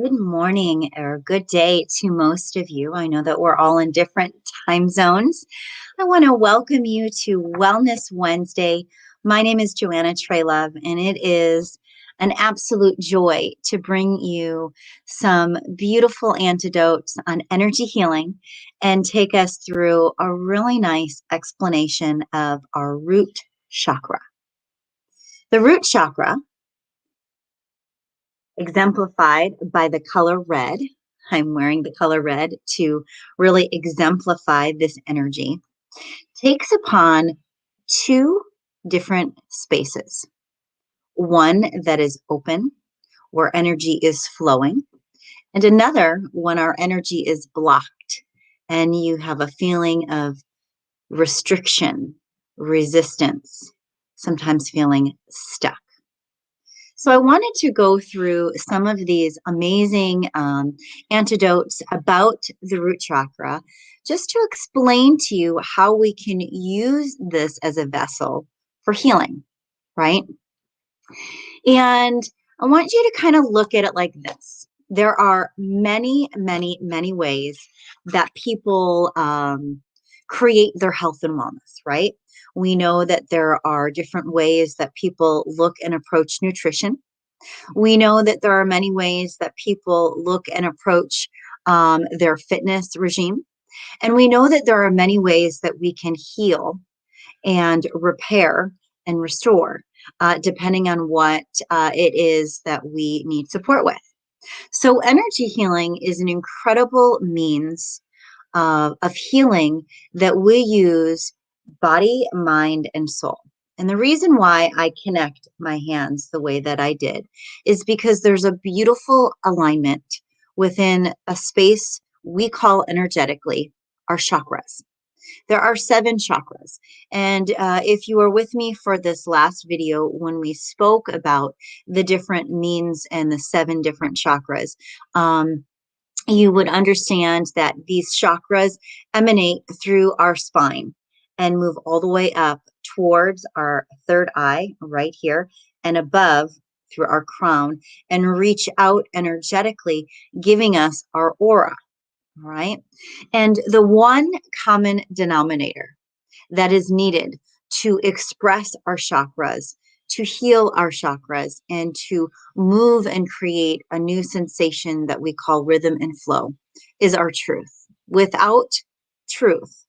Good morning or good day to most of you. I know that we're all in different time zones. I want to welcome you to Wellness Wednesday. My name is Joanna Traylove, and it is an absolute joy to bring you some beautiful antidotes on energy healing and take us through a really nice explanation of our root chakra. The root chakra, exemplified by the color red. I'm wearing the color red to really exemplify this energy, takes upon two different spaces. One that is open, where energy is flowing, and another when our energy is blocked and you have a feeling of restriction, resistance, sometimes feeling stuck. So I wanted to go through some of these amazing antidotes about the root chakra, just to explain to you how we can use this as a vessel for healing, right? And I want you to kind of look at it like this. There are many, many, many ways that people create their health and wellness, right? We know that there are different ways that people look and approach nutrition. We know that there are many ways that people look and approach their fitness regime. And we know that there are many ways that we can heal and repair and restore, depending on what it is that we need support with. So, energy healing is an incredible means of healing that we use body, mind, and soul. And the reason why I connect my hands the way that I did is because there's a beautiful alignment within a space we call energetically our chakras. There are 7 chakras. And if you were with me for this last video, when we spoke about the different means and the 7 different chakras, you would understand that these chakras emanate through our spine and move all the way up towards our third eye right here and above through our crown and reach out energetically, giving us our aura, right? And the one common denominator that is needed to express our chakras, to heal our chakras, and to move and create a new sensation that we call rhythm and flow is our truth. Without truth,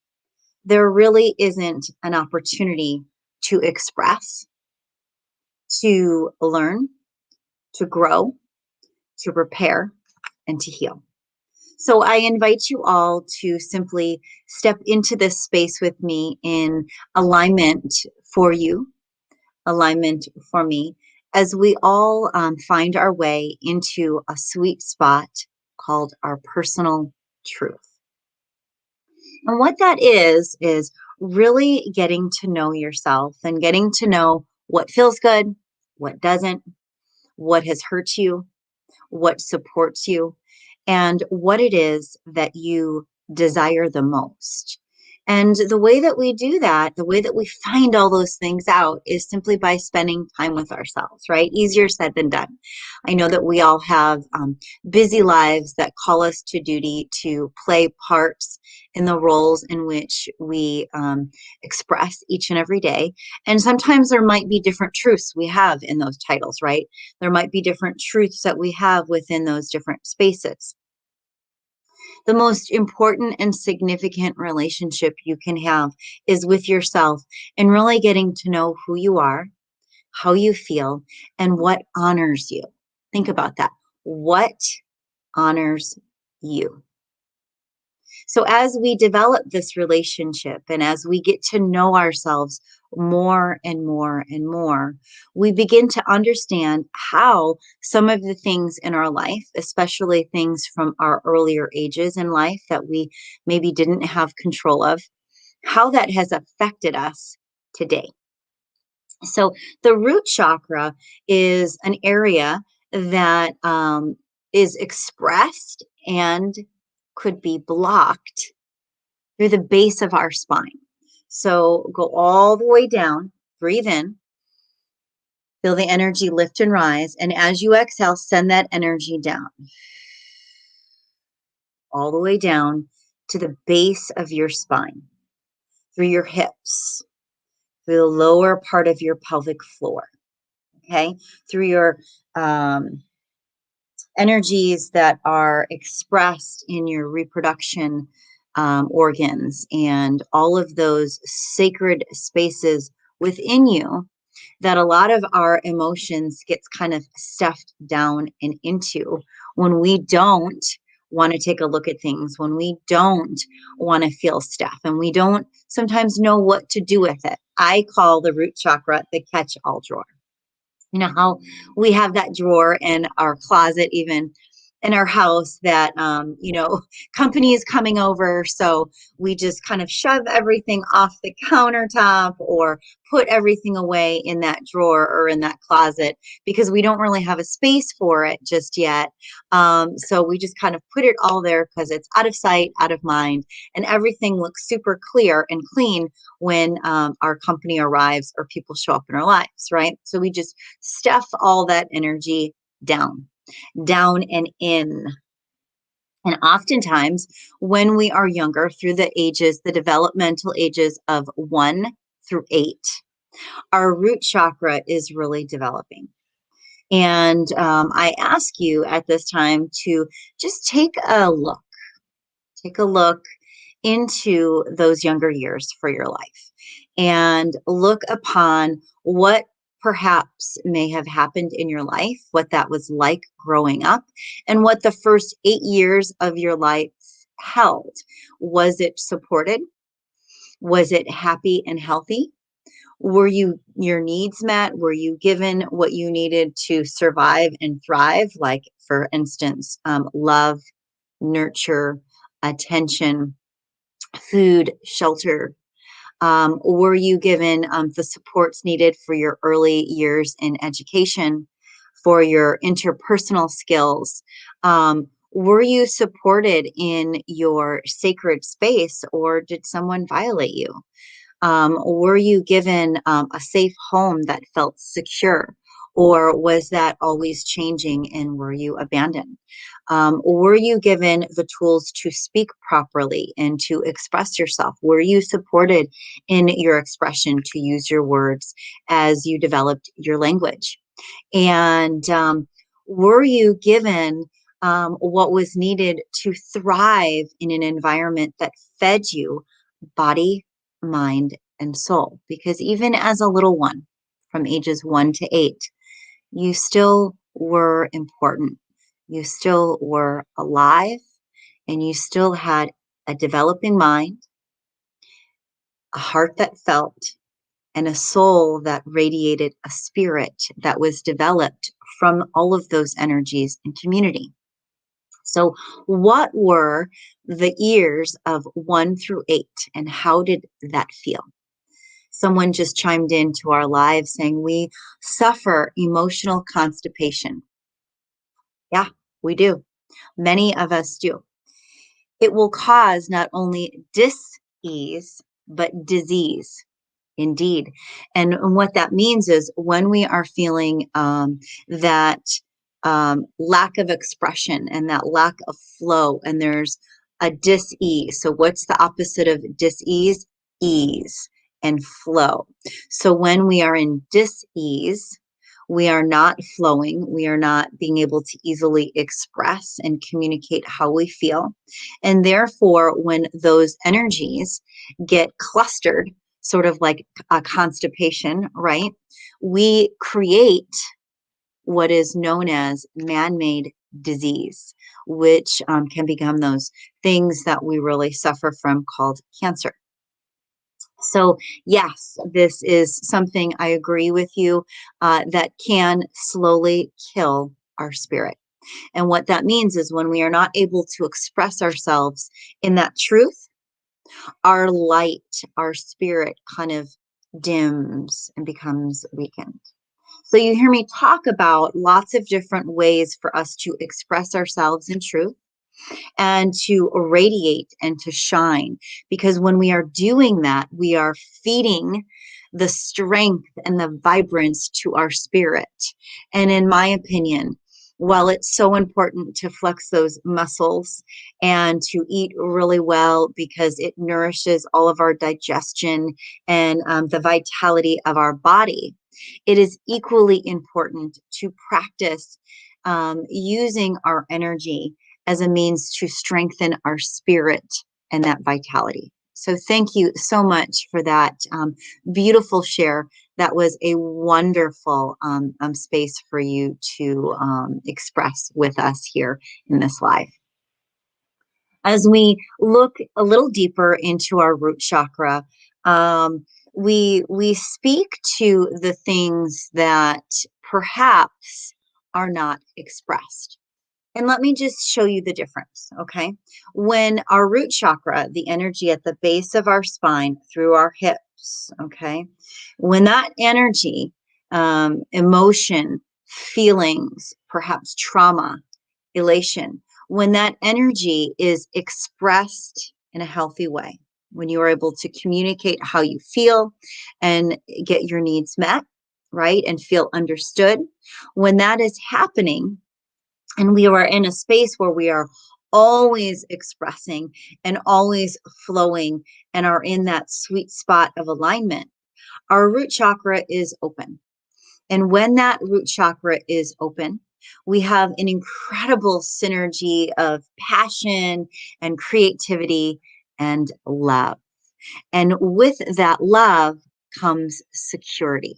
there really isn't an opportunity to express, to learn, to grow, to repair, and to heal. So I invite you all to simply step into this space with me in alignment for you, alignment for me, as we all find our way into a sweet spot called our personal truth. And what that is really getting to know yourself and getting to know what feels good, what doesn't, what has hurt you, what supports you, and what it is that you desire the most. And the way that we do that, the way that we find all those things out is simply by spending time with ourselves, right? Easier said than done. I know that we all have busy lives that call us to duty to play parts in the roles in which we express each and every day. And sometimes there might be different truths we have in those titles, right? There might be different truths that we have within those different spaces. The most important and significant relationship you can have is with yourself and really getting to know who you are, how you feel, and what honors you. Think about that. What honors you? So, as we develop this relationship and as we get to know ourselves more and more and more, we begin to understand how some of the things in our life, especially things from our earlier ages in life that we maybe didn't have control of, how that has affected us today. So, the root chakra is an area that is expressed and could be blocked through the base of our spine. So go all the way down, breathe in, Feel the energy lift and rise. And as you exhale, send that energy down, all the way down to the base of your spine, through your hips, through the lower part of your pelvic floor, okay? Through your energies that are expressed in your reproduction organs and all of those sacred spaces within you that a lot of our emotions gets kind of stuffed down and into when we don't want to take a look at things, when we don't want to feel stuff, and we don't sometimes know what to do with it. I call the root chakra the catch-all drawer. You know how we have that drawer in our closet, even in our house, that company is coming over, so we just kind of shove everything off the countertop or put everything away in that drawer or in that closet because we don't really have a space for it just yet. So we just kind of put it all there because it's out of sight, out of mind, and everything looks super clear and clean when our company arrives or people show up in our lives, right? So we just stuff all that energy down and in. And oftentimes, when we are younger, through the developmental ages of 1 through 8, our root chakra is really developing. And I ask you at this time to just take a look into those younger years for your life and look upon what perhaps may have happened in your life, what that was like growing up, and what the first 8 years of your life held. Was it supported? Was it happy and healthy? Were your needs met? Were you given what you needed to survive and thrive? Like, for instance, love, nurture, attention, food, shelter? Were you given the supports needed for your early years in education, for your interpersonal skills? Were you supported in your sacred space, or did someone violate you? Were you given a safe home that felt secure, or was that always changing and were you abandoned? Were you given the tools to speak properly and to express yourself? Were you supported in your expression to use your words as you developed your language? And were you given what was needed to thrive in an environment that fed you body, mind, and soul? Because even as a little one, from ages 1 to 8, you still were important. You still were alive, and you still had a developing mind, a heart that felt, and a soul that radiated a spirit that was developed from all of those energies in community. So, what were the years of 1 through 8, and how did that feel? Someone just chimed into our live saying, we suffer emotional constipation. Yeah, we do. Many of us do. It will cause not only dis-ease, but disease. Indeed. And what that means is when we are feeling that lack of expression and that lack of flow, and there's a dis-ease. So what's the opposite of dis-ease? Ease and flow. So when we are in dis-ease, we are not flowing. We are not being able to easily express and communicate how we feel. And therefore, when those energies get clustered, sort of like a constipation, right? We create what is known as man-made disease, which can become those things that we really suffer from called cancer. So yes, this is something I agree with you that can slowly kill our spirit. And what that means is when we are not able to express ourselves in that truth, our light, our spirit kind of dims and becomes weakened. So you hear me talk about lots of different ways for us to express ourselves in truth and to radiate and to shine. Because when we are doing that, we are feeding the strength and the vibrance to our spirit. And in my opinion, while it's so important to flex those muscles and to eat really well because it nourishes all of our digestion and the vitality of our body, it is equally important to practice using our energy as a means to strengthen our spirit and that vitality. So thank you so much for that beautiful share. That was a wonderful space for you to express with us here in this live. As we look a little deeper into our root chakra, we speak to the things that perhaps are not expressed. And let me just show you the difference, okay? When our root chakra, the energy at the base of our spine through our hips, okay? When that energy, emotion, feelings, perhaps trauma, elation, when that energy is expressed in a healthy way, when you are able to communicate how you feel and get your needs met, right? And feel understood, when that is happening, and we are in a space where we are always expressing and always flowing and are in that sweet spot of alignment, our root chakra is open. And when that root chakra is open, we have an incredible synergy of passion and creativity and love. And with that love comes security.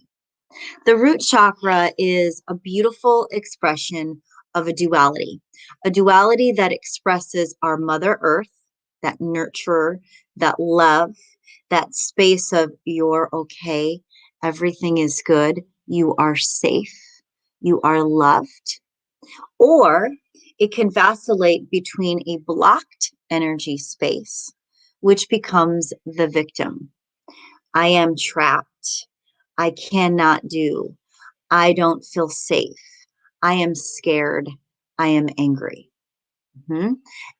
The root chakra is a beautiful expression of a duality that expresses our Mother Earth, that nurturer, that love, that space of you're okay, everything is good, you are safe, you are loved. Or it can vacillate between a blocked energy space, which becomes the victim. I am trapped. I cannot do. I don't feel safe. I am scared. I am angry.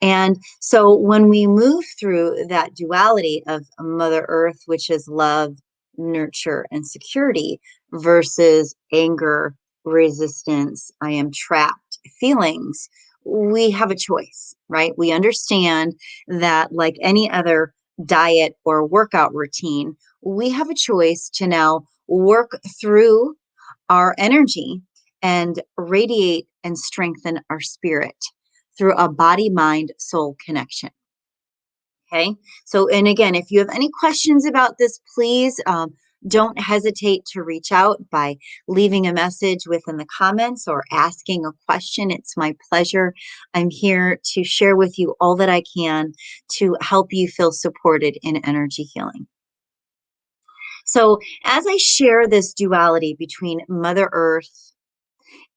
And so when we move through that duality of Mother Earth, which is love, nurture, and security, versus anger, resistance, I am trapped feelings, we have a choice, right? We understand that, like any other diet or workout routine, we have a choice to now work through our energy and radiate and strengthen our spirit through a body, mind, soul connection. Okay. So, and again, if you have any questions about this, please don't hesitate to reach out by leaving a message within the comments or asking a question. It's my pleasure. I'm here to share with you all that I can to help you feel supported in energy healing. So, as I share this duality between Mother Earth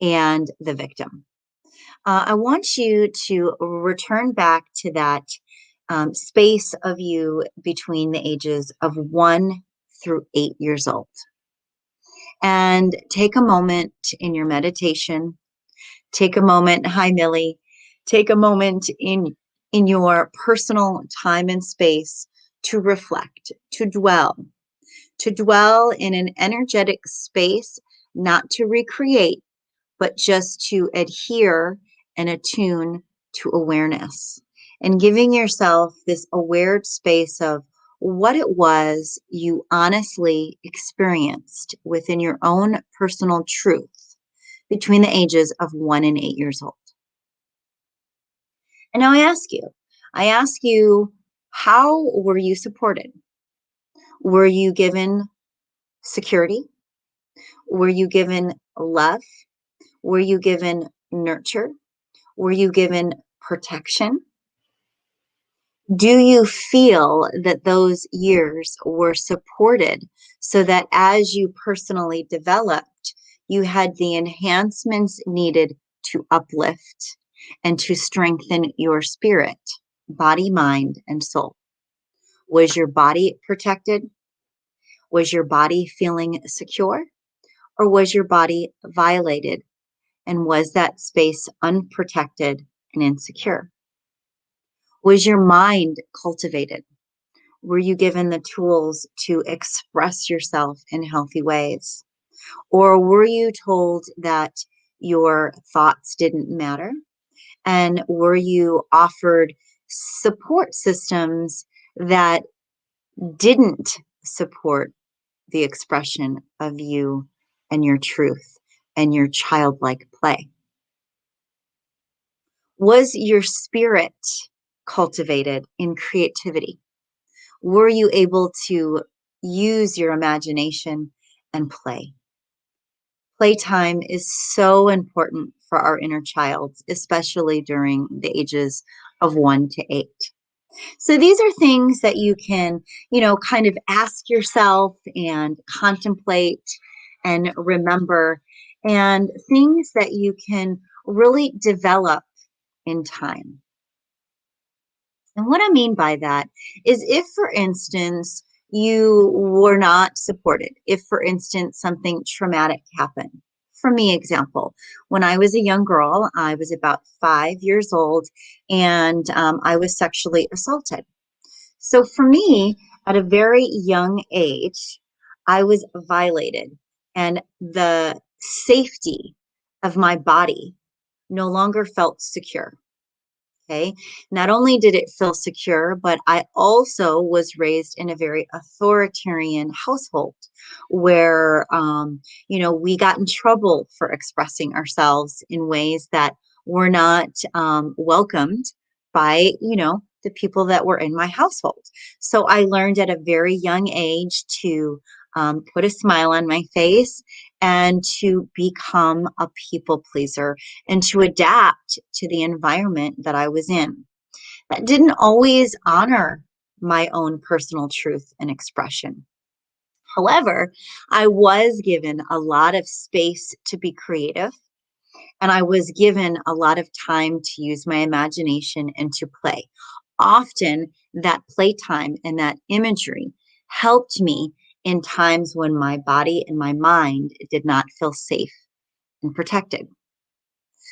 and the victim, I want you to return back to that space of you between the ages of 1 through 8 years old. And take a moment in your meditation. Take a moment, hi Millie, take a moment in your personal time and space to reflect, to dwell in an energetic space, not to recreate, but just to adhere and attune to awareness, and giving yourself this aware space of what it was you honestly experienced within your own personal truth between the ages of 1 and 8 years old. And now I ask you, how were you supported? Were you given security? Were you given love? Were you given nurture? Were you given protection? Do you feel that those years were supported so that as you personally developed, you had the enhancements needed to uplift and to strengthen your spirit, body, mind, and soul? Was your body protected? Was your body feeling secure? Or was your body violated? And was that space unprotected and insecure? Was your mind cultivated? Were you given the tools to express yourself in healthy ways? Or were you told that your thoughts didn't matter? And were you offered support systems that didn't support the expression of you and your truth and your childlike play? Was your spirit cultivated in creativity? Were you able to use your imagination and play? Playtime is so important for our inner child, especially during the ages of 1 to 8. So these are things that you can, kind of ask yourself and contemplate and remember, and things that you can really develop in time. And what I mean by that is if, for instance, you were not supported, if, for instance, something traumatic happened. For me, example, when I was a young girl, I was about 5 years old, and I was sexually assaulted. So for me, at a very young age, I was violated, and the safety of my body no longer felt secure. Okay. Not only did it feel secure, but I also was raised in a very authoritarian household where, we got in trouble for expressing ourselves in ways that were not welcomed by, the people that were in my household. So I learned at a very young age to put a smile on my face and to become a people pleaser and to adapt to the environment that I was in. That didn't always honor my own personal truth and expression. However, I was given a lot of space to be creative, and I was given a lot of time to use my imagination and to play. Often, that playtime and that imagery helped me in times when my body and my mind did not feel safe and protected.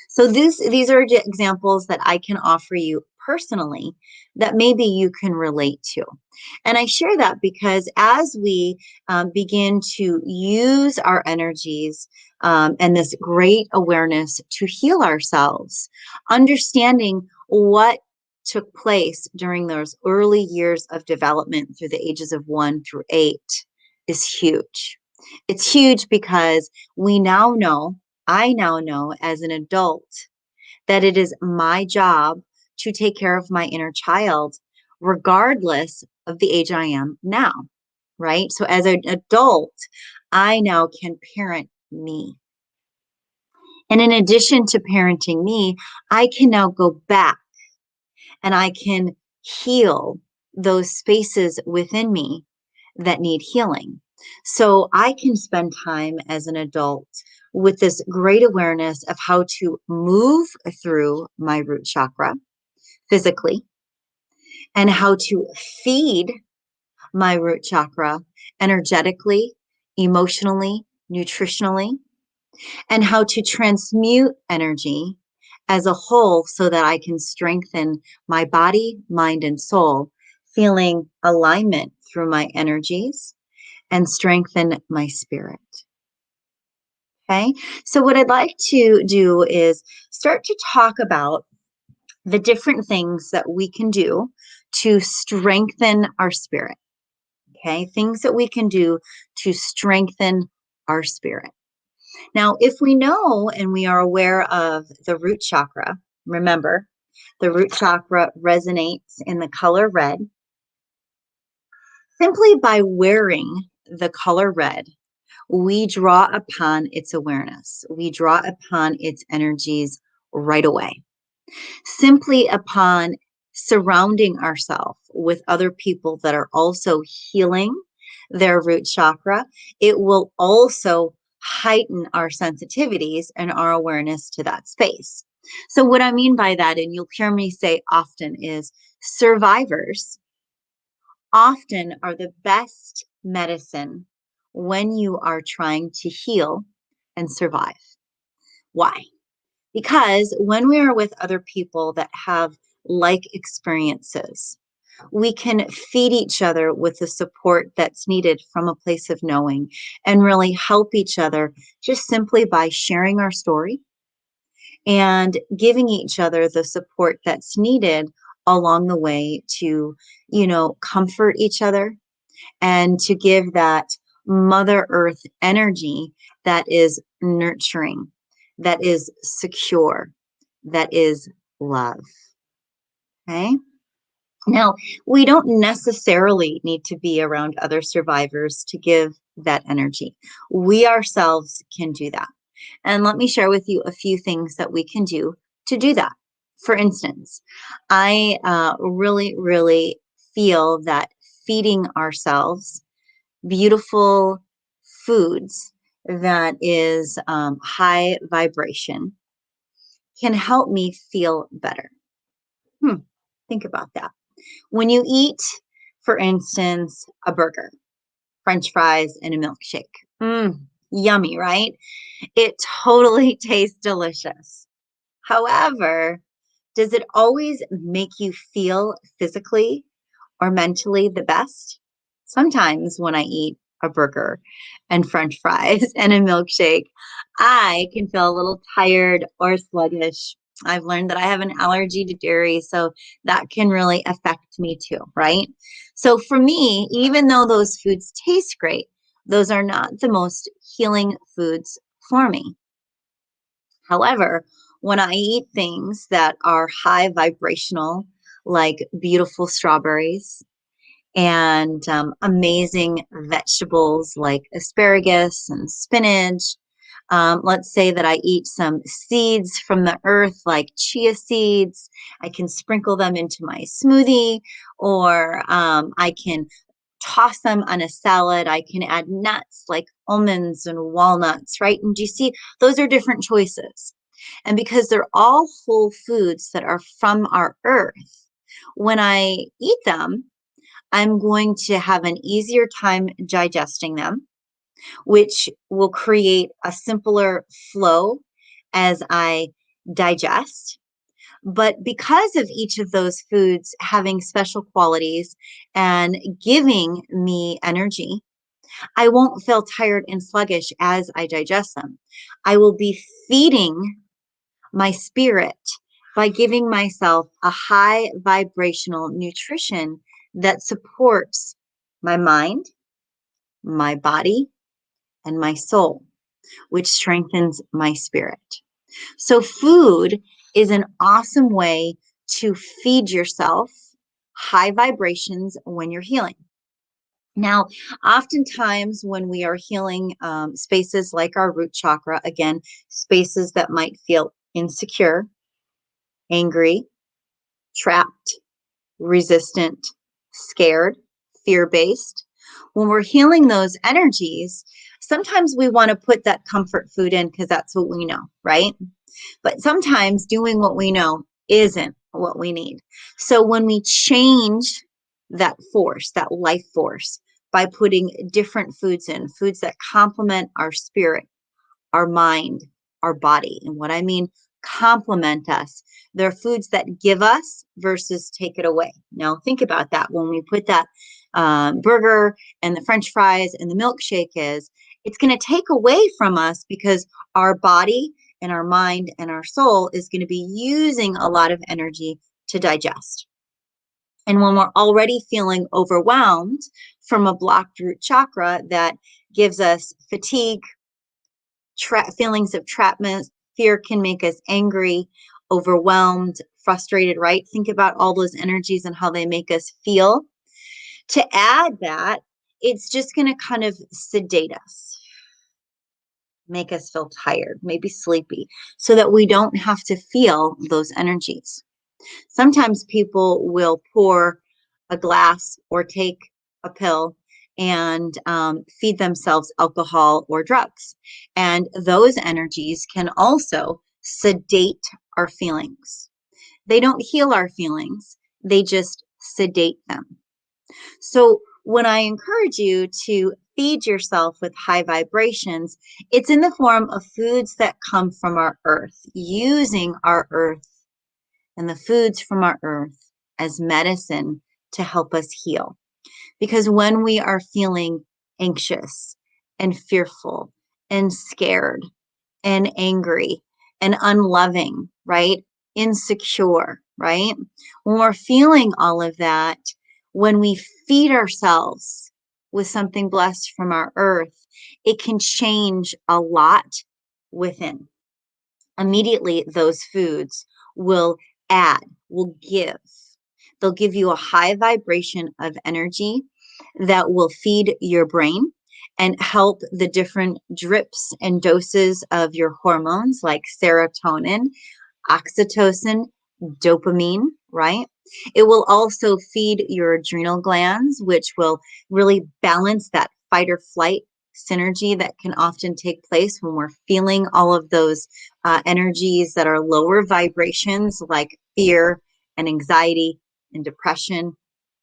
So these are examples that I can offer you personally that maybe you can relate to. And I share that because as we begin to use our energies and this great awareness to heal ourselves, understanding what took place during those early years of development through the ages of 1 through 8 is huge. It's huge because we now know, I now know as an adult, that it is my job to take care of my inner child, regardless of the age I am now, right? So as an adult, I now can parent me. And in addition to parenting me, I can now go back and I can heal those spaces within me that need healing. So I can spend time as an adult with this great awareness of how to move through my root chakra physically and how to feed my root chakra energetically, emotionally, nutritionally, and how to transmute energy as a whole so that I can strengthen my body, mind, and soul, feeling alignment through my energies and strengthen my spirit. Okay, so what I'd like to do is start to talk about the different things that we can do to strengthen our spirit. Okay, things that we can do to strengthen our spirit. Now, if we know and we are aware of the root chakra, remember, the root chakra resonates in the color red. Simply by wearing the color red, we draw upon its awareness. We draw upon its energies right away. Simply upon surrounding ourselves with other people that are also healing their root chakra, it will also heighten our sensitivities and our awareness to that space. So, what I mean by that, and you'll hear me say often, is survivors often are the best medicine when you are trying to heal and survive. Why? Because when we are with other people that have like experiences, We can feed each other with the support that's needed from a place of knowing and really help each other just simply by sharing our story and giving each other the support that's needed along the way to, comfort each other and to give that Mother Earth energy that is nurturing, that is secure, that is love. Okay. Now, we don't necessarily need to be around other survivors to give that energy. We ourselves can do that. And let me share with you a few things that we can do to do that. For instance, I really, really feel that feeding ourselves beautiful foods that is high vibration can help me feel better. Think about that. When you eat, for instance, a burger, French fries, and a milkshake, yummy, right? It totally tastes delicious. However, does it always make you feel physically or mentally the best? Sometimes when I eat a burger and French fries and a milkshake, I can feel a little tired or sluggish. I've learned that I have an allergy to dairy, so that can really affect me too, right? So for me, even though those foods taste great, those are not the most healing foods for me. However, when I eat things that are high vibrational, like beautiful strawberries and amazing vegetables like asparagus and spinach, let's say that I eat some seeds from the earth like chia seeds, I can sprinkle them into my smoothie, or I can toss them on a salad. I can add nuts like almonds and walnuts, right? And do you see, those are different choices. And because they're all whole foods that are from our earth, when I eat them, I'm going to have an easier time digesting them, which will create a simpler flow as I digest. But because of each of those foods having special qualities and giving me energy, I won't feel tired and sluggish as I digest them. I will be feeding my spirit by giving myself a high vibrational nutrition that supports my mind, my body, and my soul, which strengthens my spirit. So, food is an awesome way to feed yourself high vibrations when you're healing. Now, oftentimes when we are healing spaces like our root chakra, again, spaces that might feel insecure, angry, trapped, resistant, scared, fear based, when we're healing those energies, sometimes we want to put that comfort food in because that's what we know, right? But sometimes doing what we know isn't what we need. So when we change that force, that life force, by putting different foods in, foods that complement our spirit, our mind, our body. And what I mean, complement us. They're foods that give us versus take it away. Now, think about that. When we put that burger and the French fries and the milkshake it's going to take away from us because our body and our mind and our soul is going to be using a lot of energy to digest. And when we're already feeling overwhelmed from a blocked root chakra that gives us fatigue, feelings of trapment, fear can make us angry, overwhelmed, frustrated, right? Think about all those energies and how they make us feel. To add that, it's just going to kind of sedate us, make us feel tired, maybe sleepy, so that we don't have to feel those energies. Sometimes people will pour a glass or take a pill and feed themselves alcohol or drugs. And those energies can also sedate our feelings. They don't heal our feelings, they just sedate them. So when I encourage you to feed yourself with high vibrations, it's in the form of foods that come from our earth, using our earth and the foods from our earth as medicine to help us heal. Because when we are feeling anxious and fearful and scared and angry and unloving, right? Insecure, right? When we're feeling all of that, when we feed ourselves with something blessed from our earth, it can change a lot within. Immediately, those foods will add, will give. They'll give you a high vibration of energy that will feed your brain and help the different drips and doses of your hormones like serotonin, oxytocin, dopamine, right? It will also feed your adrenal glands, which will really balance that fight or flight synergy that can often take place when we're feeling all of those energies that are lower vibrations like fear and anxiety and depression,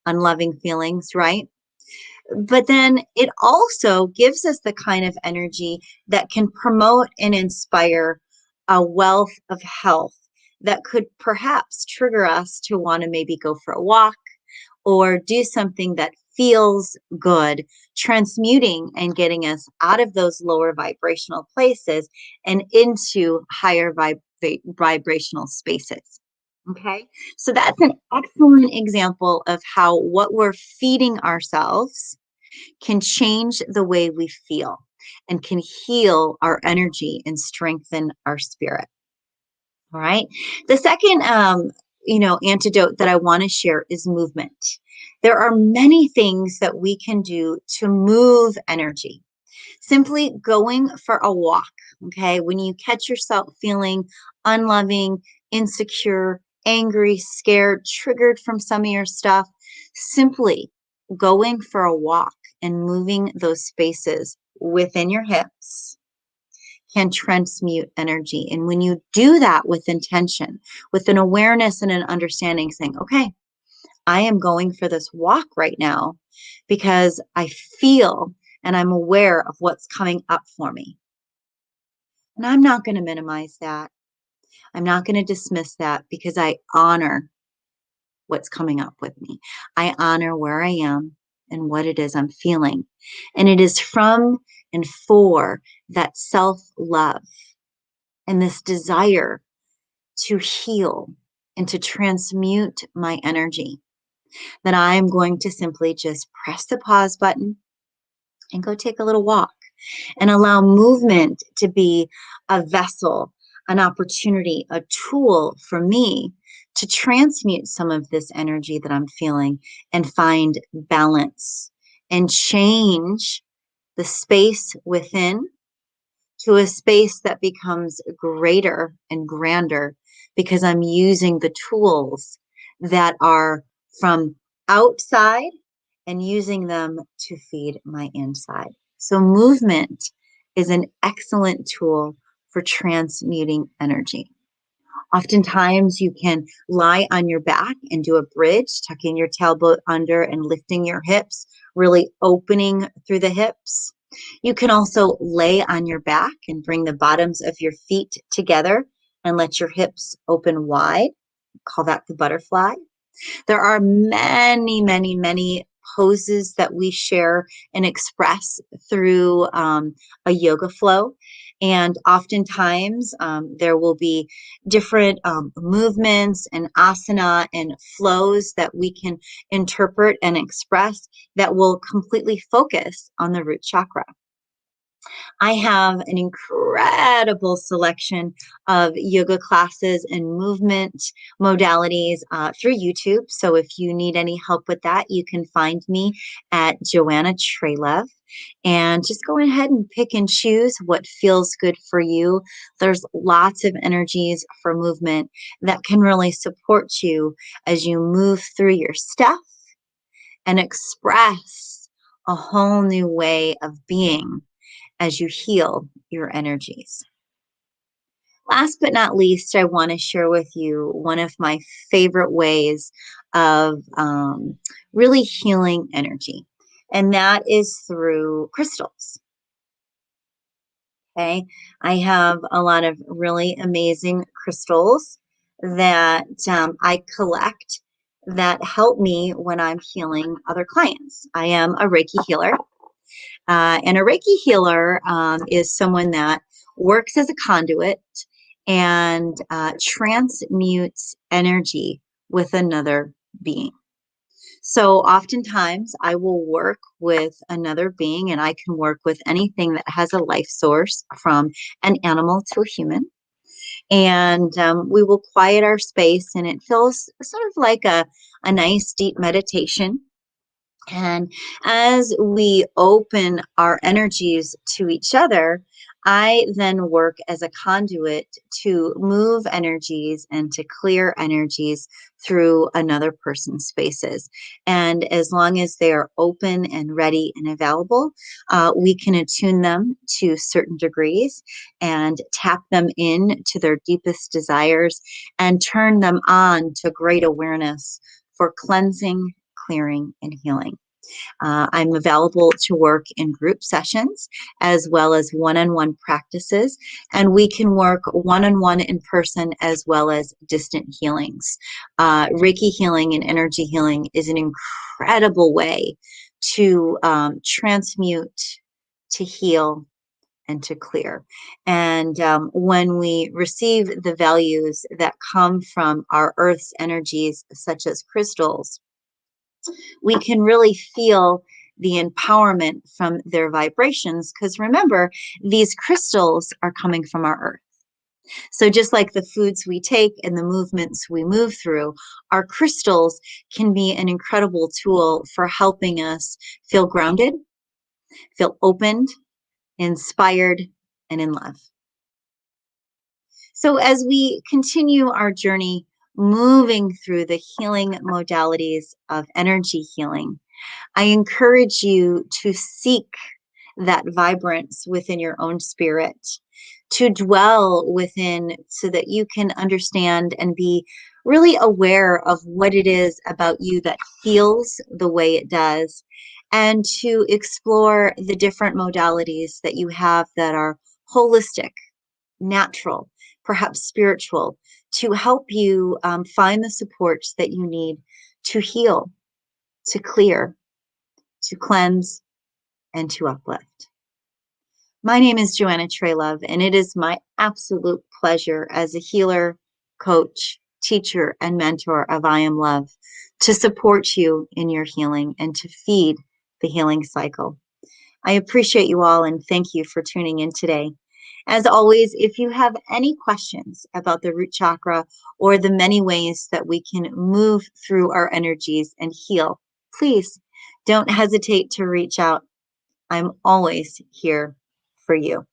unloving feelings, right? But then it also gives us the kind of energy that can promote and inspire a wealth of health that could perhaps trigger us to want to maybe go for a walk or do something that feels good, transmuting and getting us out of those lower vibrational places and into higher vibrational spaces. Okay, so that's an excellent example of how what we're feeding ourselves can change the way we feel and can heal our energy and strengthen our spirit. All right. The second, antidote that I want to share is movement. There are many things that we can do to move energy. Simply going for a walk, okay? When you catch yourself feeling unloving, insecure, angry, scared, triggered from some of your stuff, simply going for a walk and moving those spaces within your hips can transmute energy. And when you do that with intention, with an awareness and an understanding, saying, okay, I am going for this walk right now because I feel and I'm aware of what's coming up for me. And I'm not going to minimize that. I'm not going to dismiss that because I honor what's coming up with me. I honor where I am and what it is I'm feeling. And it is from and for that self-love and this desire to heal and to transmute my energy that I am going to simply just press the pause button and go take a little walk and allow movement to be a vessel, an opportunity, a tool for me to transmute some of this energy that I'm feeling and find balance and change the space within to a space that becomes greater and grander because I'm using the tools that are from outside and using them to feed my inside. So, movement is an excellent tool for transmuting energy. Oftentimes, you can lie on your back and do a bridge, tucking your tailbone under and lifting your hips, really opening through the hips. You can also lay on your back and bring the bottoms of your feet together and let your hips open wide. Call that the butterfly. There are many, many, many poses that we share and express through a yoga flow. And oftentimes there will be different movements and asana and flows that we can interpret and express that will completely focus on the root chakra. I have an incredible selection of yoga classes and movement modalities through YouTube. So if you need any help with that, you can find me at Joanna Trelev. And just go ahead and pick and choose what feels good for you. There's lots of energies for movement that can really support you as you move through your stuff and express a whole new way of being as you heal your energies. Last but not least, I want to share with you one of my favorite ways of really healing energy, and that is through crystals. Okay, I have a lot of really amazing crystals that I collect that help me when I'm healing other clients. I am a Reiki healer, and a Reiki healer is someone that works as a conduit and transmutes energy with another being. So oftentimes I will work with another being, and I can work with anything that has a life source, from an animal to a human. And we will quiet our space, and it feels sort of like a nice deep meditation. And as we open our energies to each other, I then work as a conduit to move energies and to clear energies through another person's spaces. And as long as they are open and ready and available, we can attune them to certain degrees and tap them in to their deepest desires and turn them on to great awareness for cleansing, clearing, and healing. I'm available to work in group sessions as well as one-on-one practices, and we can work one-on-one in person as well as distant healings. Reiki healing and energy healing is an incredible way to transmute, to heal, and to clear. And when we receive the values that come from our Earth's energies, such as crystals, we can really feel the empowerment from their vibrations. Because remember, these crystals are coming from our earth. So just like the foods we take and the movements we move through, our crystals can be an incredible tool for helping us feel grounded, feel opened, inspired, and in love. So as we continue our journey moving through the healing modalities of energy healing, I encourage you to seek that vibrance within your own spirit, to dwell within so that you can understand and be really aware of what it is about you that feels the way it does, and to explore the different modalities that you have that are holistic, natural, perhaps spiritual, to help you find the supports that you need to heal, to clear, to cleanse, and to uplift. My name is Joanna Traylove, and it is my absolute pleasure as a healer, coach, teacher, and mentor of I Am Love to support you in your healing and to feed the healing cycle. I appreciate you all, and thank you for tuning in today. As always, if you have any questions about the root chakra or the many ways that we can move through our energies and heal, please don't hesitate to reach out. I'm always here for you.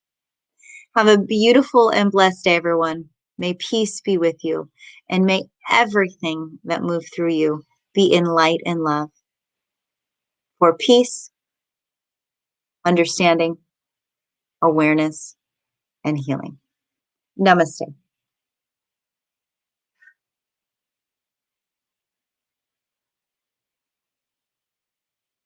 Have a beautiful and blessed day, everyone. May peace be with you, and may everything that moves through you be in light and love for peace, understanding, awareness, and healing. Namaste.